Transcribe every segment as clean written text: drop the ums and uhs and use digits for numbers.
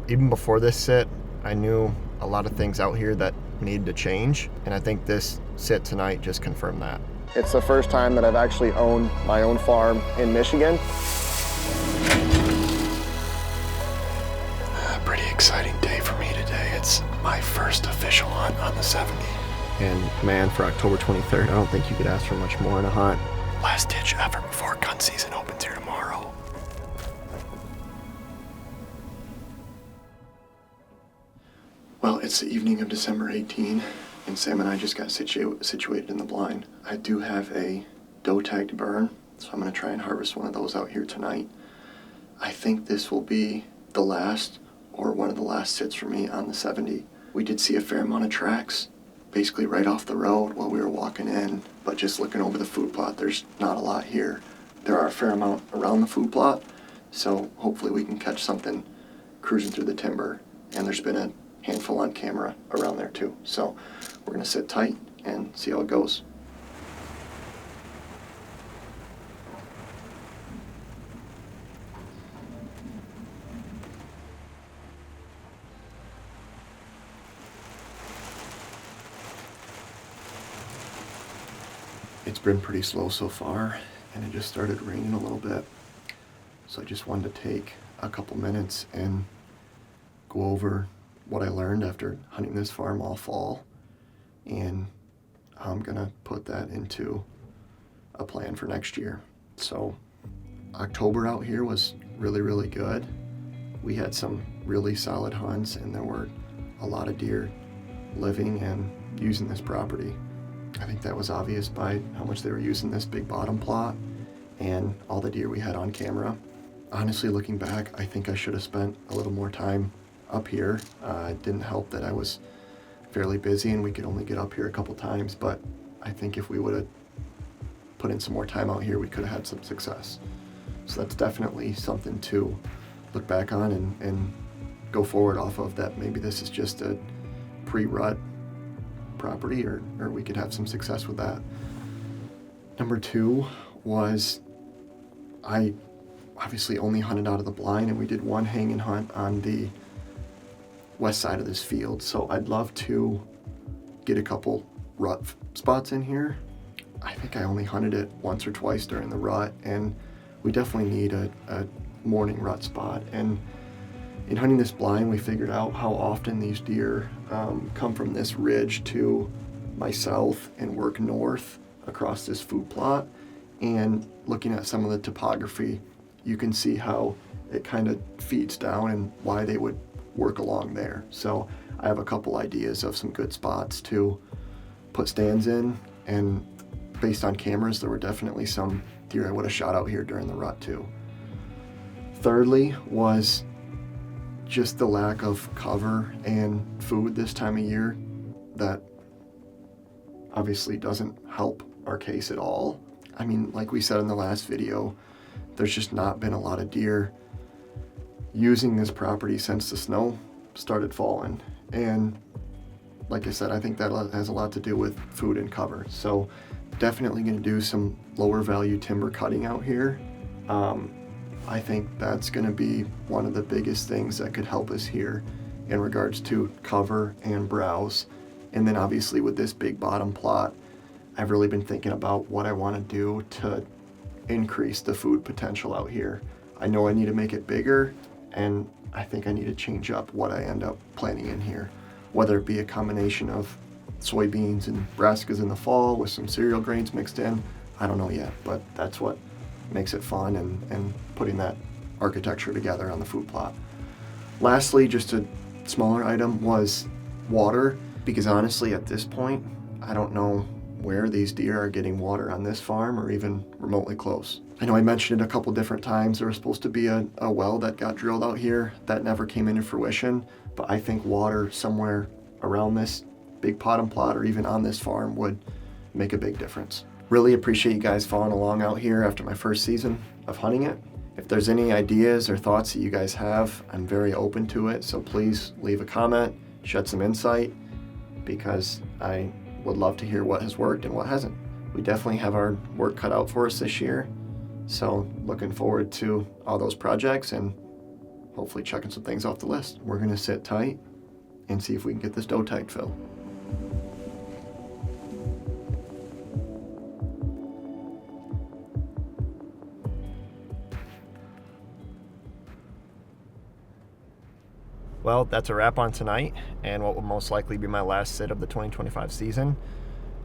Even before this sit, I knew a lot of things out here that needed to change, and I think this sit tonight just confirmed that. It's the first time that I've actually owned my own farm in Michigan. A pretty exciting day for me today. It's my first official hunt on the 70. And man, for October 23rd, I don't think you could ask for much more in a hunt. Last ditch effort before gun season opens here tomorrow. Well, it's the evening of December 18, and Sam and I just got situated in the blind. I do have a doe tag to burn, so I'm going to try and harvest one of those out here tonight. I think this will be the last, or one of the last sits for me on the 70. We did see a fair amount of tracks, basically right off the road while we were walking in, but just looking over the food plot, there's not a lot here. There are a fair amount around the food plot, so hopefully we can catch something cruising through the timber, and there's been a handful on camera around there too. So we're gonna sit tight and see how it goes. It's been pretty slow so far, and it just started raining a little bit. So I just wanted to take a couple minutes and go over what I learned after hunting this farm all fall, and I'm gonna put that into a plan for next year. So October out here was really good. We had some really solid hunts, and there were a lot of deer living and using this property. I think that was obvious by how much they were using this big bottom plot and all the deer we had on camera. Honestly, looking back, I think I should have spent a little more time up here. It didn't help that I was fairly busy and we could only get up here a couple times, but I think if we would have put in some more time out here, we could have had some success. So that's definitely something to look back on and go forward off of, that maybe this is just a pre-rut property, or we could have some success with that. Number two was, I obviously only hunted out of the blind, and we did one hanging hunt on the west side of this field. So I'd love to get a couple rut spots in here. I think I only hunted it once or twice during the rut, and we definitely need a morning rut spot. And in hunting this blind, we figured out how often these deer come from this ridge to my south and work north across this food plot. And looking at some of the topography, you can see how it kind of feeds down and why they would work along there. So I have a couple ideas of some good spots to put stands in, and based on cameras, there were definitely some deer I would have shot out here during the rut too. Thirdly was just the lack of cover and food this time of year. That obviously doesn't help our case at all. I mean, like we said in the last video, there's just not been a lot of deer using this property since the snow started falling. And like I said, I think that has a lot to do with food and cover. So definitely going to do some lower value timber cutting out here. I think that's going to be one of the biggest things that could help us here in regards to cover and browse. And then obviously with this big bottom plot, I've really been thinking about what I want to do to increase the food potential out here. I know I need to make it bigger, and I think I need to change up what I end up planting in here, whether it be a combination of soybeans and brassicas in the fall with some cereal grains mixed in. I don't know yet, but that's what makes it fun, and putting that architecture together on the food plot. Lastly, just a smaller item was water, because honestly at this point, I don't know where these deer are getting water on this farm or even remotely close. I know I mentioned it a couple different times. There was supposed to be a well that got drilled out here that never came into fruition, but I think water somewhere around this big bottom plot or even on this farm would make a big difference. Really appreciate you guys following along out here after my first season of hunting it. If there's any ideas or thoughts that you guys have, I'm very open to it, so please leave a comment, shed some insight, because I would love to hear what has worked and what hasn't. We definitely have our work cut out for us this year, so looking forward to all those projects, and hopefully checking some things off the list. We're gonna sit tight and see if we can get this doe tag fill. Well, that's a wrap on tonight and what will most likely be my last sit of the 2025 season.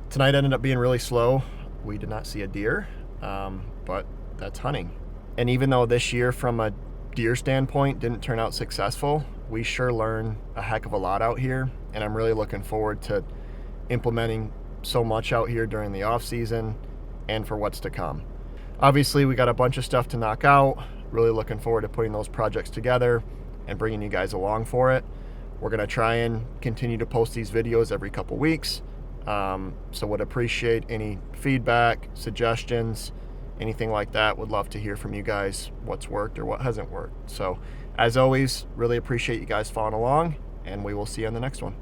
Tonight ended up being really slow. We did not see a deer, but that's hunting. And even though this year from a deer standpoint didn't turn out successful, we sure learned a heck of a lot out here, and I'm really looking forward to implementing so much out here during the off season and for what's to come. Obviously, we got a bunch of stuff to knock out. Really looking forward to putting those projects together and bringing you guys along for it. We're gonna try and continue to post these videos every couple weeks. So would appreciate any feedback, suggestions, anything like that. Would love to hear from you guys what's worked or what hasn't worked. So as always, really appreciate you guys following along, and we will see you on the next one.